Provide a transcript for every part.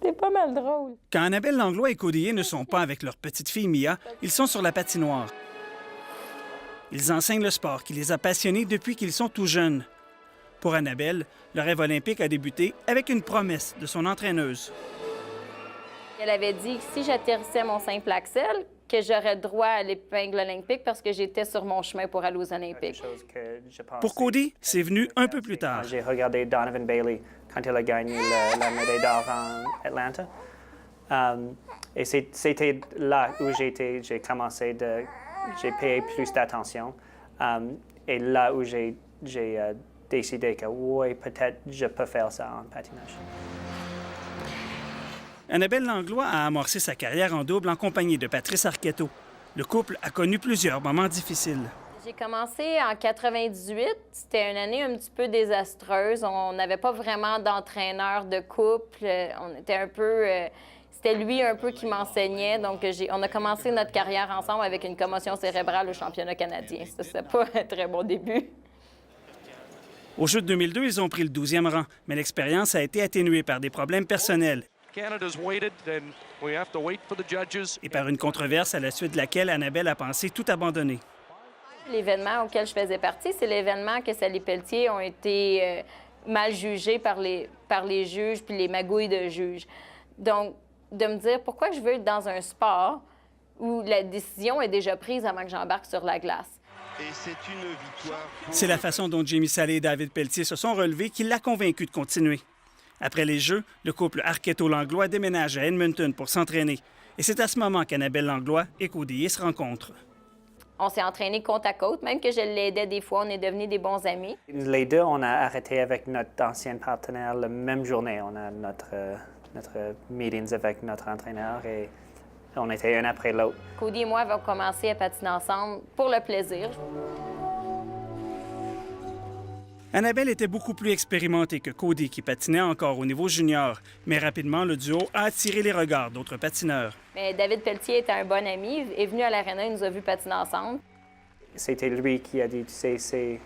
C'est pas mal drôle. Quand Annabelle Langlois et Cody ne sont pas avec leur petite fille Mia, ils sont sur la patinoire. Ils enseignent le sport qui les a passionnés depuis qu'ils sont tout jeunes. Pour Annabelle, le rêve olympique a débuté avec une promesse de son entraîneuse. Elle avait dit que si j'atterrissais mon simple axel, que j'aurais droit à l'épingle olympique parce que j'étais sur mon chemin pour aller aux Olympiques. Pour Cody, c'est venu un peu plus tard. J'ai regardé Donovan Bailey quand il a gagné la médaille d'or en Atlanta. Et c'était là où j'ai commencé j'ai payé plus d'attention. Et là où j'ai décidé que oui, peut-être je peux faire ça en patinage. Annabelle Langlois a amorcé sa carrière en double en compagnie de Patrice Arquetto. Le couple a connu plusieurs moments difficiles. J'ai commencé en 98. C'était une année un petit peu désastreuse. On n'avait pas vraiment d'entraîneur de couple. On était un peu... C'était lui un peu qui m'enseignait. Donc, on a commencé notre carrière ensemble avec une commotion cérébrale au championnat canadien. Ça, c'était pas un très bon début. Aux Jeux de 2002, ils ont pris le 12e rang, mais l'expérience a été atténuée par des problèmes personnels et par une controverse à la suite de laquelle Annabelle a pensé tout abandonner. L'événement auquel je faisais partie, c'est l'événement que Sally Pelletier ont été mal jugés par les juges puis les magouilles de juges. Donc, de me dire pourquoi je veux être dans un sport où la décision est déjà prise avant que j'embarque sur la glace. Et c'est une victoire. C'est la façon dont Jamie Salé et David Pelletier se sont relevés qui l'a convaincu de continuer. Après les Jeux, le couple Arquetto-Langlois déménage à Edmonton pour s'entraîner. Et c'est à ce moment qu'Annabelle Langlois et Cody se rencontrent. On s'est entraînés côte à côte, même que je l'aidais des fois, on est devenus des bons amis. Les deux, on a arrêté avec notre ancien partenaire la même journée. On a notre meetings avec notre entraîneur et on était un après l'autre. Cody et moi avons commencé à patiner ensemble pour le plaisir. Annabelle était beaucoup plus expérimentée que Cody, qui patinait encore au niveau junior. Mais rapidement, le duo a attiré les regards d'autres patineurs. Mais David Pelletier était un bon ami, est venu à l'aréna, il nous a vus patiner ensemble. C'était lui qui a dit, tu sais,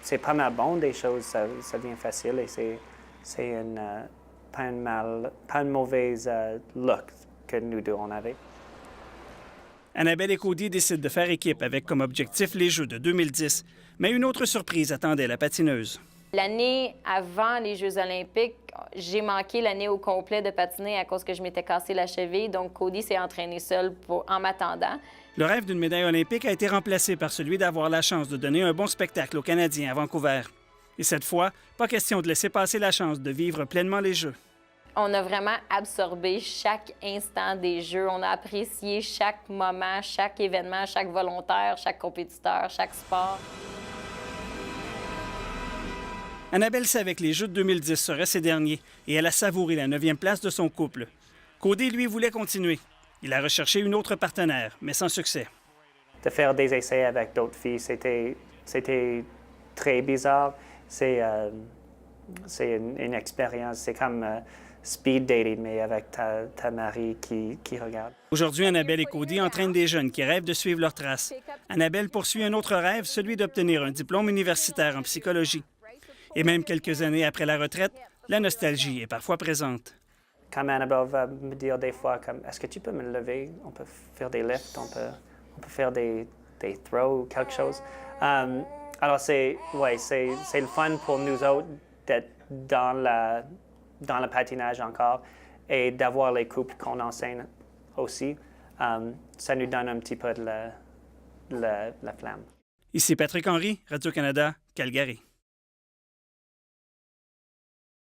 c'est pas mal bon des choses, ça devient facile et c'est pas une mauvaise look que nous deux on avait. Annabelle et Cody décident de faire équipe avec comme objectif les Jeux de 2010. Mais une autre surprise attendait la patineuse. L'année avant les Jeux olympiques, j'ai manqué l'année au complet de patiner à cause que je m'étais cassé la cheville. Donc, Cody s'est entraîné seul en m'attendant. Le rêve d'une médaille olympique a été remplacé par celui d'avoir la chance de donner un bon spectacle aux Canadiens à Vancouver. Et cette fois, pas question de laisser passer la chance de vivre pleinement les Jeux. On a vraiment absorbé chaque instant des Jeux. On a apprécié chaque moment, chaque événement, chaque volontaire, chaque compétiteur, chaque sport. Annabelle savait que les Jeux de 2010 seraient ses derniers et elle a savouré la 9e place de son couple. Cody, lui, voulait continuer. Il a recherché une autre partenaire, mais sans succès. De faire des essais avec d'autres filles, c'était très bizarre. C'est une expérience, c'est comme speed dating, mais avec ta mari qui regarde. Aujourd'hui, Annabelle et Cody entraînent des jeunes qui rêvent de suivre leurs traces. Annabelle poursuit un autre rêve, celui d'obtenir un diplôme universitaire en psychologie. Et même quelques années après la retraite, la nostalgie est parfois présente. Comme Annabelle va me dire des fois, est-ce que tu peux me lever? On peut faire des lifts, on peut faire des throws, quelque chose. Alors, c'est le fun pour nous autres d'être dans le patinage encore et d'avoir les couples qu'on enseigne aussi. Ça nous donne un petit peu de la flamme. Ici Patrick Henry, Radio-Canada, Calgary.